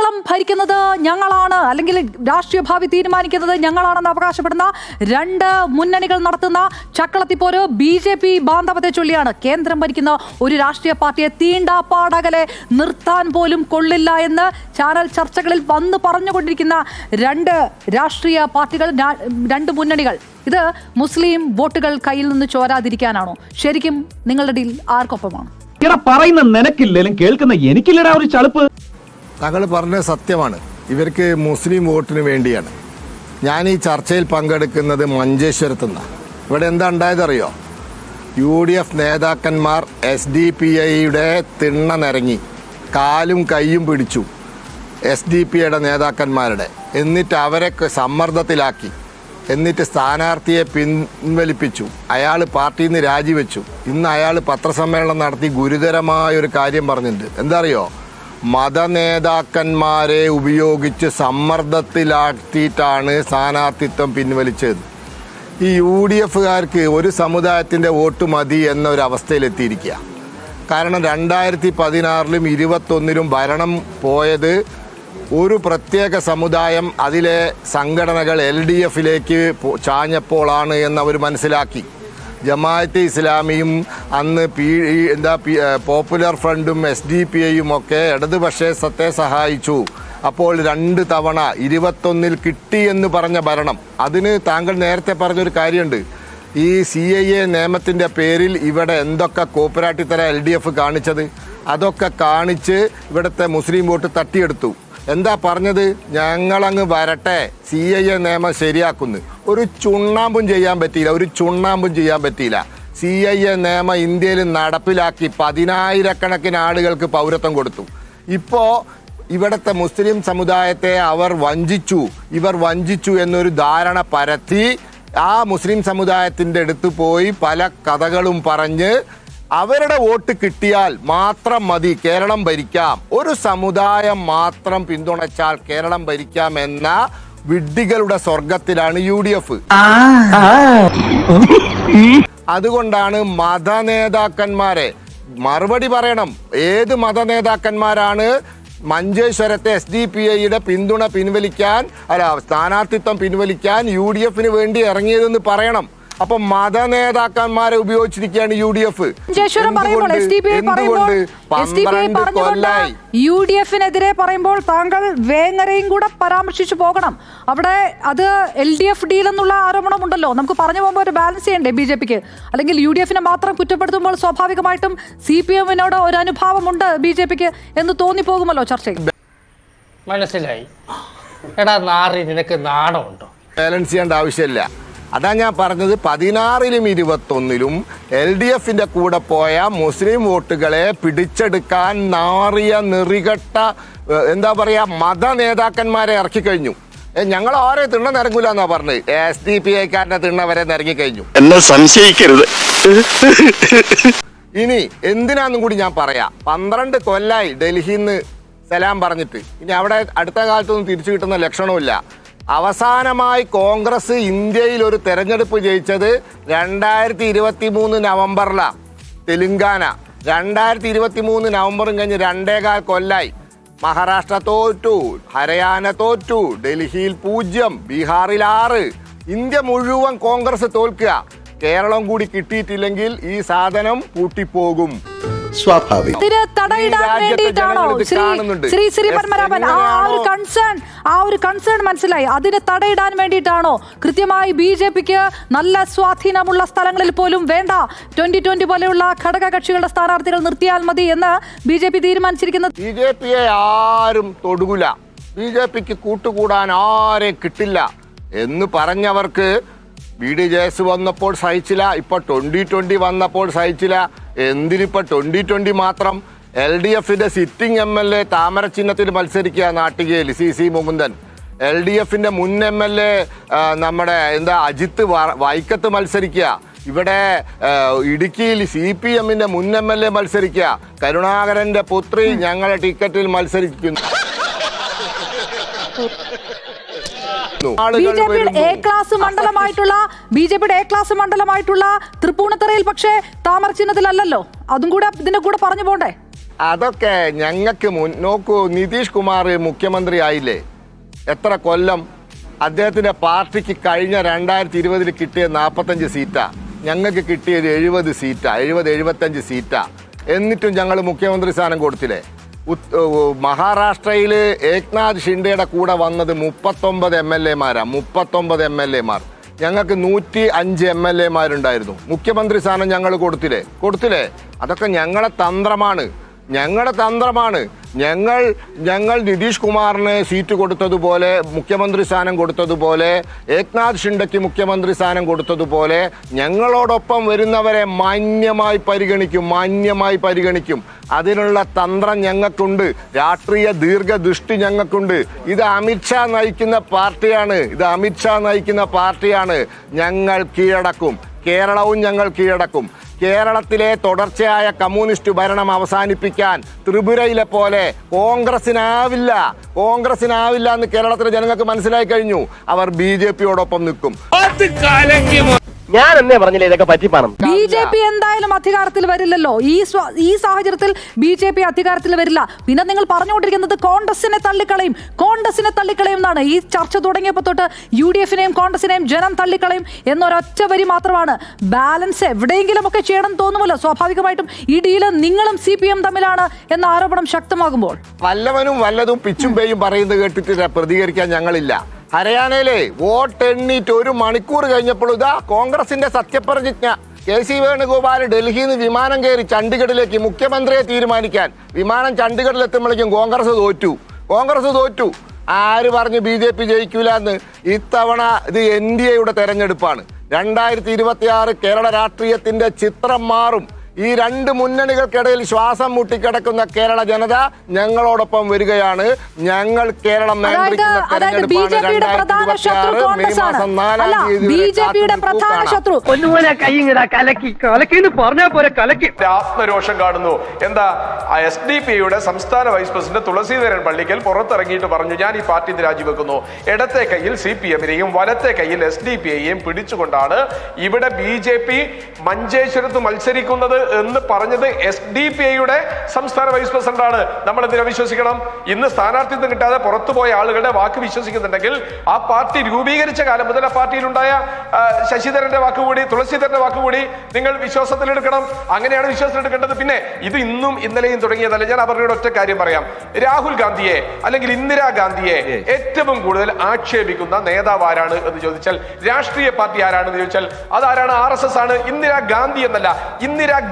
കേരളം ഭരിക്കുന്നത് ഞങ്ങളാണ്, അല്ലെങ്കിൽ രാഷ്ട്രീയ ഭാവി തീരുമാനിക്കുന്നത് ഞങ്ങളാണെന്ന് അവകാശപ്പെടുന്ന രണ്ട് മുന്നണികൾ നടത്തുന്ന ചക്കളത്തിപ്പോര് BJP ബാന്ധവത്തെ ചൊല്ലിയാണ്. കേന്ദ്രം ഭരിക്കുന്ന ഒരു രാഷ്ട്രീയ പാർട്ടിയെ തീണ്ടാപ്പാടകലെ നിർത്താൻ പോലും കൊള്ളില്ല എന്ന് ചാനൽ ചർച്ചകളിൽ വന്ന് പറഞ്ഞുകൊണ്ടിരിക്കുന്ന രണ്ട് രാഷ്ട്രീയ പാർട്ടികൾ, രണ്ട് മുന്നണികൾ. ഇത് മുസ്ലിം വോട്ടുകൾ കയ്യിൽ നിന്ന് ചോരാതിരിക്കാനാണോ? ശരിക്കും നിങ്ങളുടെ ഡീൽ ആർക്കൊപ്പമാണ്? പറയുന്ന നിനക്കില്ലേലും കേൾക്കുന്ന എനിക്കില്ലടാ ഒരു ചളുപ്പ്. താങ്കൾ പറഞ്ഞത് സത്യമാണ്. ഇവർക്ക് മുസ്ലിം വോട്ടിന് വേണ്ടിയാണ്. ഞാൻ ഈ ചർച്ചയിൽ പങ്കെടുക്കുന്നത് മഞ്ചേശ്വരത്തുനിന്നാണ്. ഇവിടെ എന്താ ഉണ്ടായതറിയോ? UDF നേതാക്കന്മാർ SDPIയുടെ തിണ്ണ നിരങ്ങി കാലും കൈയും പിടിച്ചു SDPIയുടെ നേതാക്കന്മാരുടെ. എന്നിട്ട് അവരെ സമ്മർദ്ദത്തിലാക്കി. എന്നിട്ട് സ്ഥാനാർത്ഥിയെ പിൻവലിപ്പിച്ചു. അയാൾ പാർട്ടിയിൽ നിന്ന് രാജിവെച്ചു. ഇന്ന് അയാൾ പത്രസമ്മേളനം നടത്തി ഗുരുതരമായൊരു കാര്യം പറഞ്ഞിട്ടുണ്ട്. എന്താ അറിയോ? മതനേതാക്കന്മാരെ ഉപയോഗിച്ച് സമ്മർദ്ദത്തിലാക്കിയിട്ടാണ് സ്ഥാനാർത്ഥിത്വം പിൻവലിച്ചത്. ഈ UDFകാർക്ക് ഒരു സമുദായത്തിൻ്റെ വോട്ട് മതി എന്നൊരവസ്ഥയിലെത്തിയിരിക്കുക. കാരണം 2016-ലും 2021-ലും ഭരണം പോയത് ഒരു പ്രത്യേക സമുദായം, അതിലെ സംഘടനകൾ LDFിലേക്ക് ചാഞ്ഞപ്പോഴാണ് എന്നവർ മനസ്സിലാക്കി. ജമാഅത്തെ ഇസ്ലാമിയും അന്ന് പോപ്പുലർ ഫ്രണ്ടും SDPIയും ഒക്കെ ഇടതുപക്ഷത്തെ സഹായിച്ചു. അപ്പോൾ 2 തവണ 21-ൽ കിട്ടിയെന്ന് പറഞ്ഞ ഭരണം. അതിന് താങ്കൾ നേരത്തെ പറഞ്ഞൊരു കാര്യമുണ്ട്. ഈ CAA നിയമത്തിൻ്റെ പേരിൽ ഇവിടെ എന്തൊക്കെ കോപ്പറാട്ടിത്തര LDF കാണിച്ചത്, അതൊക്കെ കാണിച്ച് ഇവിടുത്തെ മുസ്ലിം വോട്ട് തട്ടിയെടുത്തു. എന്താ പറഞ്ഞത്? ഞങ്ങളങ്ങ് വരട്ടെ, CAA നിയമം ശരിയാക്കുന്നു. ഒരു ചുണ്ണാമ്പും ചെയ്യാൻ പറ്റിയില്ല. CAA നിയമം ഇന്ത്യയിൽ നടപ്പിലാക്കി 10,000-കണക്കിന് ആളുകൾക്ക് പൗരത്വം കൊടുത്തു. ഇപ്പോൾ ഇവിടുത്തെ മുസ്ലിം സമുദായത്തെ ഇവർ വഞ്ചിച്ചു എന്നൊരു ധാരണ പരത്തി ആ മുസ്ലിം സമുദായത്തിൻ്റെ അടുത്ത് പോയി പല കഥകളും പറഞ്ഞ് അവരുടെ വോട്ട് കിട്ടിയാൽ മാത്രം മതി കേരളം ഭരിക്കാം, ഒരു സമുദായം മാത്രം പിന്തുണച്ചാൽ കേരളം ഭരിക്കാം എന്ന വിഡ്ഢികളുടെ സ്വർഗത്തിലാണ് UDF. അതുകൊണ്ടാണ് മതനേതാക്കന്മാരെ മറുപടി പറയണം. ഏത് മതനേതാക്കന്മാരാണ് മഞ്ചേശ്വരത്തെ SDPIയുടെ സ്ഥാനാർത്ഥിത്വം പിൻവലിക്കാൻ UDFന് വേണ്ടി ഇറങ്ങിയതെന്ന് പറയണം. അപ്പൊ മതനേതാക്കന്മാരെ ഉപയോഗിച്ചിരിക്കുകയാണ് UDF. UDFിനെതിരെ പറയുമ്പോൾ താങ്കൾ വേങ്ങരയും കൂടെ പരാമർശിച്ചു പോകണം. അവിടെ അത് LDF ഡീൽ എന്നുള്ള ആരോപണമുണ്ടല്ലോ. നമുക്ക് പറഞ്ഞു പോകുമ്പോൾ ഒരു ബാലൻസ് ചെയ്യണ്ടേ BJPക്ക്? അല്ലെങ്കിൽ UDFനെ മാത്രം കുറ്റപ്പെടുത്തുമ്പോൾ സ്വാഭാവികമായിട്ടും CPMനോട് ഒരു അനുഭാവമുണ്ട് BJPക്ക് എന്ന് തോന്നിപ്പോകുമല്ലോ ചർച്ചയിൽ. മനസ്സിലായി. എടാ നാറി, നിനക്ക് നാണമുണ്ടോ? ബാലൻസ് ചെയ്യേണ്ട ആവശ്യമില്ല. അതാ ഞാൻ പറഞ്ഞത്. 16-ലും 21-ലും LDFിന്റെ കൂടെ പോയ മുസ്ലിം വോട്ടുകളെ പിടിച്ചെടുക്കാൻ നാറിയ നെറികെട്ട മത നേതാക്കന്മാരെ ഇറക്കി കഴിഞ്ഞു. ഞങ്ങൾ ആരെ തിണ്ണ നിരങ്ങൂല എന്നാ പറഞ്ഞത്. SDPIക്കാരന്റെ തിണ്ണ വരെ നിരങ്ങിക്കഴിഞ്ഞു. എന്നെ സംശയിക്കരുത്. ഇനി എന്തിനാന്നും കൂടി ഞാൻ പറയാം. 12 കൊല്ലായി ഡൽഹിയിൽ നിന്ന് സലാം പറഞ്ഞിട്ട്. ഇനി അവിടെ അടുത്ത കാലത്തൊന്നും തിരിച്ചു കിട്ടുന്ന ലക്ഷണമില്ല. അവസാനമായി കോൺഗ്രസ് ഇന്ത്യയിൽ ഒരു തെരഞ്ഞെടുപ്പ് ജയിച്ചത് 2023 നവംബറിലാണ്, തെലുങ്കാന. 2023 നവംബറും കഴിഞ്ഞ് 2.25 കൊല്ലായി. മഹാരാഷ്ട്ര തോറ്റു, ഹരിയാന തോറ്റു, ഡൽഹിയിൽ 0, ബീഹാറിൽ 6. ഇന്ത്യ മുഴുവൻ കോൺഗ്രസ് തോൽക്കുക. കേരളം കൂടി കിട്ടിയിട്ടില്ലെങ്കിൽ ഈ സാധനം പൂട്ടിപ്പോകും. മനസ്സിലായി. അതിന് തടയിടാൻ വേണ്ടിയിട്ടാണോ കൃത്യമായി BJPക്ക് നല്ല സ്വാധീനമുള്ള സ്ഥലങ്ങളിൽ പോലും വേണ്ട 2020 പോലെയുള്ള ഘടക കക്ഷികളുടെ സ്ഥാനാർത്ഥികൾ നിർത്തിയാൽ മതി എന്ന് BJP തീരുമാനിച്ചിരിക്കുന്നത്? BJPയെ ആരും തൊടുകില്ല, BJPക്ക് കൂട്ടുകൂടാൻ ആരെയും കിട്ടില്ല എന്ന് പറഞ്ഞവർക്ക് BD JS വന്നപ്പോൾ സഹിച്ചില്ല, ഇപ്പൊ 2020 വന്നപ്പോൾ സഹിച്ചില്ല. എന്തിനിപ്പോ 2020 മാത്രം? LDFിന്റെ സിറ്റിംഗ് MLA താമര ചിഹ്നത്തിൽ മത്സരിക്കുക നാട്ടികയിൽ CC മുകുന്ദൻ. LDFിന്റെ മുൻ MLA നമ്മുടെ അജിത്ത് വൈക്കത്ത് മത്സരിക്കുക. ഇവിടെ ഇടുക്കിയിൽ CPMന്റെ മുൻ MLA മത്സരിക്കുക. കരുണാകരന്റെ പുത്രി ഞങ്ങളുടെ ടിക്കറ്റിൽ മത്സരിക്കുന്നു. ബിജെപിയുടെ എ ക്ലാസ് മണ്ഡലമായിട്ടുള്ള തൃപ്പൂണിത്തറയിൽ പക്ഷേ താമര ചിഹ്നത്തിലല്ലോ. അതും കൂടെ ഇതിന്റെ കൂടെ പറഞ്ഞു പോണ്ടേ? അതൊക്കെ ഞങ്ങൾക്ക് നോക്കൂ, നിതീഷ് കുമാർ മുഖ്യമന്ത്രി ആയില്ലേ, എത്ര കൊല്ലം അദ്ദേഹത്തിന്റെ പാർട്ടിക്ക് കഴിഞ്ഞ 2020 കിട്ടിയ 45 സീറ്റാ, ഞങ്ങൾക്ക് കിട്ടിയത് 70 സീറ്റാ, 70-75 സീറ്റാ. എന്നിട്ടും ഞങ്ങൾ മുഖ്യമന്ത്രി സ്ഥാനം കൊടുത്തില്ലേ. മഹാരാഷ്ട്രയിൽ ഏക്നാഥ് ഷിൻഡെയുടെ കൂടെ വന്നത് 39 MLA-മാരാ, 39 MLA-മാർ. ഞങ്ങൾക്ക് 105 MLA-മാരുണ്ടായിരുന്നു. മുഖ്യമന്ത്രി സ്ഥാനം ഞങ്ങൾ കൊടുത്തില്ലേ. അതൊക്കെ ഞങ്ങളുടെ തന്ത്രമാണ്. ഞങ്ങൾ നിതീഷ് കുമാറിന് സീറ്റ് കൊടുത്തതുപോലെ, മുഖ്യമന്ത്രി സ്ഥാനം കൊടുത്തതുപോലെ, ഏക്നാഥ് ഷിൻഡെക്ക് മുഖ്യമന്ത്രി സ്ഥാനം കൊടുത്തതുപോലെ ഞങ്ങളോടൊപ്പം വരുന്നവരെ മാന്യമായി പരിഗണിക്കും. അതിനുള്ള തന്ത്രം ഞങ്ങൾക്കുണ്ട്, രാഷ്ട്രീയ ദീർഘദൃഷ്ടി ഞങ്ങൾക്കുണ്ട്. ഇത് അമിത്ഷാ നയിക്കുന്ന പാർട്ടിയാണ്. ഞങ്ങൾ കീഴടക്കും, കേരളവും ഞങ്ങൾ കീഴടക്കും. കേരളത്തിലെ തുടർച്ചയായ കമ്മ്യൂണിസ്റ്റ് ഭരണം അവസാനിപ്പിക്കാൻ ത്രിപുരയിലെ പോലെ കോൺഗ്രസിനാവില്ല എന്ന് കേരളത്തിലെ ജനങ്ങൾക്ക് മനസ്സിലായി കഴിഞ്ഞു. അവർ BJP-യോടൊപ്പം നിൽക്കും. ഞാൻ എന്നേ പറഞ്ഞില്ലേ ഇതൊക്കെ പറ്റിപ്പാണ്. BJP എന്തായാലും അധികാരത്തിൽ വരില്ലല്ലോ. ഈ സാഹചര്യത്തിൽ BJP അധികാരത്തിൽ വരില്ല. പിന്നെ നിങ്ങൾ പറഞ്ഞുകൊണ്ടിരിക്കുന്നത് കോൺഗ്രസിനെ തള്ളിക്കളയും എന്നാണ്. ഈ ചർച്ച തുടങ്ങിയപ്പോൾ തൊട്ട് UDF-നെയും കോൺഗ്രസിനെയും ജനം തള്ളിക്കളയും എന്നൊരൊറ്റ വരി മാത്രമാണ്. ബാലൻസ് എവിടെയെങ്കിലും ഒക്കെ ചെയ്യണം തോന്നുമല്ലോ. സ്വാഭാവികമായിട്ടും ഈ ഡീല് നിങ്ങളും CPM തമ്മിലാണ് എന്ന ആരോപണം ശക്തമാകുമ്പോൾ വല്ലതും പിച്ചും പേയും പറയുന്നത് കേട്ടിട്ട് പ്രതികരിക്കാൻ ഞങ്ങളില്ല. ഹരിയാനയിലെ വോട്ട് എണ്ണീറ്റ് 1 മണിക്കൂർ കഴിഞ്ഞപ്പോൾ ഇതാ കോൺഗ്രസിന്റെ സത്യപ്രതിജ്ഞ. KC വേണുഗോപാൽ ഡൽഹിയിൽ നിന്ന് വിമാനം കയറി ചണ്ഡീഗഡിലേക്ക് മുഖ്യമന്ത്രിയെ തീരുമാനിക്കാൻ. വിമാനം ചണ്ഡീഗഡിൽ എത്തുമ്പോഴേക്കും കോൺഗ്രസ് തോറ്റു. ആര് പറഞ്ഞു BJP ജയിക്കൂല എന്ന്? ഇത്തവണ ഇത് NDA-യുടെ തെരഞ്ഞെടുപ്പാണ്. 2026 കേരള രാഷ്ട്രീയത്തിന്റെ ചിത്രം മാറും. ഈ 2 മുന്നണികൾക്കിടയിൽ ശ്വാസം മുട്ടിക്കിടക്കുന്ന കേരള ജനത ഞങ്ങളോടൊപ്പം വരികയാണ്. ഞങ്ങൾ കേരളം നിയന്ത്രിക്കുന്ന BJPയുടെ പ്രധാന ശത്രു കോൺഗ്രസാണ്. അല്ല, BJPയുടെ പ്രധാന ശത്രു ആത്മരോഷം കാണുന്നു. എന്താ SDP-യുടെ സംസ്ഥാന വൈസ് പ്രസിഡന്റ് തുളസീധരൻ പള്ളിക്കൽ പുറത്തിറങ്ങിയിട്ട് പറഞ്ഞു, ഞാൻ ഈ പാർട്ടി രാജിവെക്കുന്നു. ഇടത്തെ കയ്യിൽ CPM-നെയും വലത്തെ കയ്യിൽ SDP-യെയും പിടിച്ചുകൊണ്ടാണ് ഇവിടെ BJP മഞ്ചേശ്വരത്ത് മത്സരിക്കുന്നത് എന്ന് പറഞ്ഞത് SDP-യുടെ സംസ്ഥാന വൈസ് പ്രസിഡന്റ് ആണ്. നമ്മൾ എന്തിനാ വിശ്വസിക്കണം? ഇന്ന് സ്ഥാനാർത്ഥിത്വം കിട്ടാതെ പുറത്തുപോയ ആളുകളുടെ വാക്ക് വിശ്വസിക്കുന്നുണ്ടെങ്കിൽ ആ പാർട്ടി രൂപീകരിച്ച കാലം മുതൽ ആ പാർട്ടിയിലുണ്ടായ ശശിധരന്റെ വാക്കുകൂടി, തുളസീധരന്റെ വാക്കുകൂടി നിങ്ങൾ വിശ്വാസത്തിലെടുക്കണം. അങ്ങനെയാണ് വിശ്വാസത്തിലെടുക്കേണ്ടത്. പിന്നെ ഇത് ഇന്നും ഇന്നലെയും തുടങ്ങിയതല്ല. ഞാൻ അവരുടെ ഒറ്റ കാര്യം പറയാം. രാഹുൽ ഗാന്ധിയെ അല്ലെങ്കിൽ ഇന്ദിരാഗാന്ധിയെ ഏറ്റവും കൂടുതൽ ആക്ഷേപിക്കുന്ന നേതാവ് ആരാണ് എന്ന് ചോദിച്ചാൽ, രാഷ്ട്രീയ പാർട്ടി ആരാണെന്ന് ചോദിച്ചാൽ അതാരാണ്? RSS ആണ്. ഇന്ദിരാഗാന്ധി എന്നല്ല,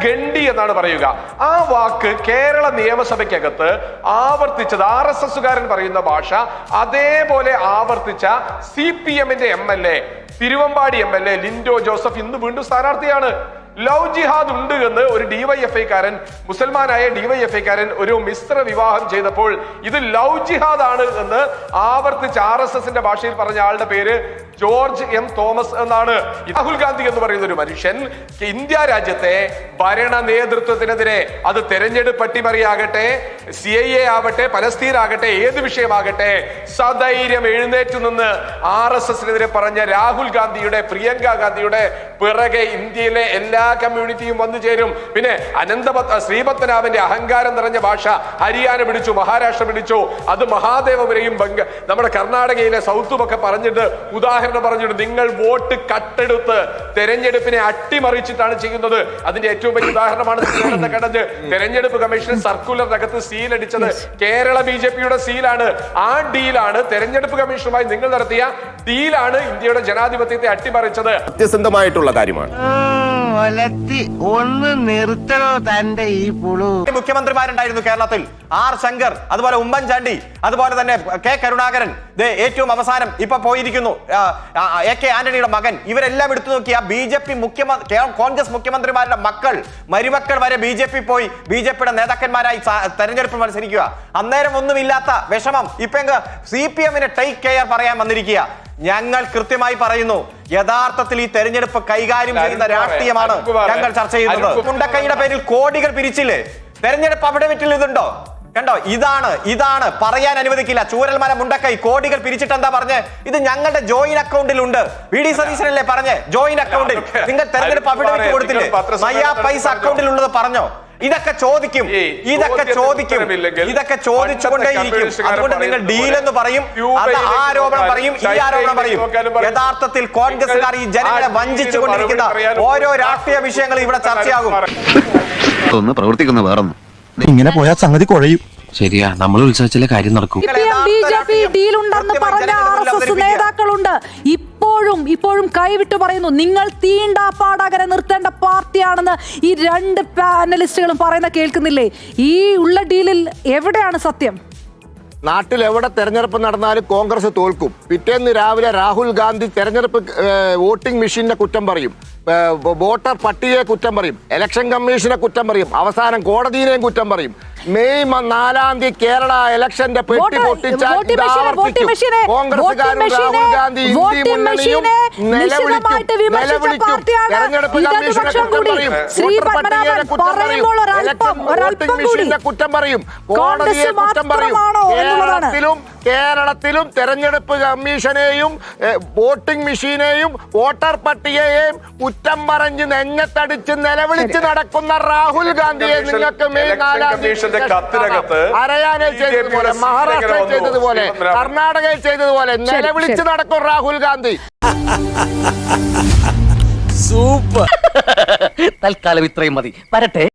ഗണ്ടി എന്നാണ് പറയുക. ആ വാക്ക് കേരള നിയമസഭയ്ക്കകത്ത് ആവർത്തിച്ചത് RSS-കാരൻ പറയുന്ന ഭാഷ അതേപോലെ ആവർത്തിച്ച CPM-ന്റെ MLA, തിരുവമ്പാടി MLA ലിൻഡോ ജോസഫ് ഇന്ന് വീണ്ടും സ്ഥാനാർത്ഥിയാണ്. ലവ് ജിഹാദ് ഉണ്ട് എന്ന് ഒരു DYFI-കാരൻ, മുസൽമാനായ DYFI-കാരൻ ഒരു മിശ്ര വിവാഹം ചെയ്തപ്പോൾ ഇത് ലവ് ജിഹാദ് ആണ് എന്ന് ആവർത്തിച്ച് RSS-ന്റെ ഭാഷയിൽ പറഞ്ഞ ആളുടെ പേര് ജോർജ് M. തോമസ് എന്നാണ്. രാഹുൽ ഗാന്ധി എന്ന് പറയുന്ന ഒരു മനുഷ്യൻ ഇന്ത്യ രാജ്യത്തെ ഭരണ നേതൃത്വത്തിനെതിരെ, അത് തെരഞ്ഞെടുപ്പ് അട്ടിമറിയാകട്ടെ, CIA ആവട്ടെ, പലസ്തീൻ ആകട്ടെ, ഏത് വിഷയമാകട്ടെ, സധൈര്യം എഴുന്നേറ്റു നിന്ന് RSS-നെതിരെ പറഞ്ഞ രാഹുൽ ഗാന്ധിയുടെ, പ്രിയങ്ക ഗാന്ധിയുടെ പിറകെ ഇന്ത്യയിലെ എല്ലാ കമ്മ്യൂണിറ്റിയും വന്നു ചേരും. പിന്നെ ശ്രീപത്മനാഭന്റെ അഹങ്കാരം നിറഞ്ഞ ഭാഷ ഹരിയാന പിടിച്ചു, മഹാരാഷ്ട്ര പിടിച്ചു, അത് മഹാദേവപുരയും നമ്മുടെ കർണാടകയിലെ സൗത്തും ഒക്കെ പറഞ്ഞിട്ട് ഉദാഹരണം പറഞ്ഞിട്ട് നിങ്ങൾ വോട്ട് കട്ടെടുത്ത് തെരഞ്ഞെടുപ്പിനെ അട്ടിമറിച്ചിട്ടാണ് ചെയ്യുന്നത്. അതിന്റെ ഏറ്റവും വലിയ ഉദാഹരണമാണ് കടഞ്ഞ് തെരഞ്ഞെടുപ്പ് കമ്മീഷൻ സർക്കുലറിനകത്ത് സീൽ അടിച്ചത് കേരള BJP-യുടെ സീലാണ്. ആ ഡീലാണ്, തെരഞ്ഞെടുപ്പ് കമ്മീഷനുമായി നിങ്ങൾ നടത്തിയ ഡീലാണ് ഇന്ത്യയുടെ ജനാധിപത്യത്തെ അട്ടിമറിച്ചത്. സത്യസന്ധമായിട്ടുള്ള കാര്യമാണ്. ഒന്ന് നിർത്തണോ തന്റെ ഈ പുളു? മുഖ്യമന്ത്രിമാരുണ്ടായിരുന്നു കേരളത്തിൽ. R. ശങ്കർ, അതുപോലെ ഉമ്മൻചാണ്ടി, അതുപോലെ തന്നെ K. കരുണാകരൻ, ഏറ്റവും അവസാനം ഇപ്പൊ പോയിരിക്കുന്നു AK ആന്റണിയുടെ മകൻ. ഇവരെല്ലാം എടുത്തു നോക്കിയ BJP കോൺഗ്രസ് മുഖ്യമന്ത്രിമാരുടെ മരുമക്കൾ വരെ BJP പോയി BJP-യുടെ നേതാക്കന്മാരായി തെരഞ്ഞെടുപ്പ് മത്സരിക്കുക. അന്നേരം ഒന്നുമില്ലാത്ത വിഷമം ഇപ്പൊ CPM-ന് ടേക്ക് കെയർ പറയാൻ വന്നിരിക്കുക. ഞങ്ങൾ കൃത്യമായി പറയുന്നു, യഥാർത്ഥത്തിൽ ഈ തെരഞ്ഞെടുപ്പ് കൈകാര്യം ചെയ്യുന്ന രാഷ്ട്രീയമാണ് ഞങ്ങൾ ചർച്ച ചെയ്യുന്നത്. മുണ്ടക്കൈയുടെ പേരിൽ കോടികൾ പിരിച്ചില്ലേ? തെരഞ്ഞെടുപ്പ് അവിടെ വിറ്റിൽ ഇതുണ്ടോ? കണ്ടോ? ഇതാണ് പറയാൻ അനുവദിക്കില്ല. ചൂരൽമല മുണ്ടക്കൈ കോടികൾ പിരിച്ചിട്ട് എന്താ പറഞ്ഞ്? ഇത് ഞങ്ങളുടെ ജോയിന്റ് അക്കൗണ്ടിലുണ്ട്. VD സതീശനല്ലേ പറഞ്ഞ് ജോയിന്റ് അക്കൗണ്ടിൽ നിങ്ങൾ തെരഞ്ഞെടുപ്പ് അവിടെ വിറ്റ് കൊടുത്തില്ലേ? പൈസ അക്കൗണ്ടിൽ ഉള്ളത് പറഞ്ഞോ? ഇതൊക്കെ ചോദിക്കും, ഇതൊക്കെ ചോദിച്ചുകൊണ്ടേയിരിക്കും. അതുകൊണ്ട് നിങ്ങൾ ഡീൽ എന്ന് പറയും, അത് ആരോപണം പറയും, ഈ ആരോപണം പറയും. യഥാർത്ഥത്തിൽ കോൺഗ്രസ്സുകാർ ഈ ജനങ്ങളെ വഞ്ചിച്ചുകൊണ്ടിരിക്കുന്ന ഓരോ രാഷ്ട്രീയ വിഷയങ്ങളും ഇവിടെ ചർച്ചയാകും. ഒന്ന് പ്രവർത്തിക്കുന്ന വേറൊന്നും ഇങ്ങനെ പോയാൽ സംഗതി കുഴയും. ശരിയാ, നമ്മൾ ഉത്സവിച്ചാലേ കാര്യം നടക്കും. BJP ഡീലുണ്ടെന്ന് പറഞ്ഞ RSS നേതാക്കളുണ്ട്. ഇപ്പോഴും കൈവിട്ടു പറയുന്നു, നിങ്ങൾ തീണ്ടാപ്പാടകരെ നിർത്തേണ്ട പാർട്ടിയാണെന്ന് ഈ രണ്ട് പാനലിസ്റ്റുകളും പറയുന്ന കേൾക്കുന്നില്ലേ? ഈ ഉള്ള ഡീലിൽ എവിടെയാണ് സത്യം? നാട്ടിൽ എവിടെ തെരഞ്ഞെടുപ്പ് നടന്നാലും കോൺഗ്രസ് തോൽക്കും. പിറ്റേന്ന് രാവിലെ രാഹുൽ ഗാന്ധി തെരഞ്ഞെടുപ്പ് വോട്ടിംഗ് മെഷീനെ കുറ്റം പറയും, വോട്ടർ പട്ടികയെ കുറ്റം പറയും, ഇലക്ഷൻ കമ്മീഷനെ കുറ്റം പറയും, അവസാനം കോടതിയെയും കുറ്റം പറയും. മെയ് 4 കേരള ഇലക്ഷന്റെ പെട്ടി പൊട്ടിച്ചാൽ കോൺഗ്രസ്സുകാരും രാഹുൽ ഗാന്ധി ഇന്ത്യ മുന്നണിയും നിലവിളിക്കും. തെരഞ്ഞെടുപ്പ് കമ്മീഷനെ കുറ്റം പറയും, വോട്ടർ പട്ടികയെ കുറ്റം പറയും, ഇലക്ഷൻ വോട്ടിംഗ് മെഷീനെ കുറ്റം പറയും, കോടതിയെ കുറ്റം പറയും. കേരളത്തിലും തെരഞ്ഞെടുപ്പ് കമ്മീഷനെയും വോട്ടിംഗ് മെഷീനെയും വോട്ടർ പട്ടികയെയും കുറ്റം പറഞ്ഞ് നെഞ്ഞത്തടിച്ച് നിലവിളിച്ച് നടക്കുന്ന രാഹുൽ ഗാന്ധിയെ നിങ്ങൾക്ക് മെയ് 4 ഹരിയാനയിൽ ചെയ്തതുപോലെ, മഹാരാഷ്ട്രയിൽ ചെയ്തതുപോലെ, കർണാടകയിൽ ചെയ്തതുപോലെ നിലവിളിച്ച് നടക്കും രാഹുൽ ഗാന്ധി. സൂപ്പർ. തൽക്കാലം ഇത്രയും മതി. വരട്ടെ.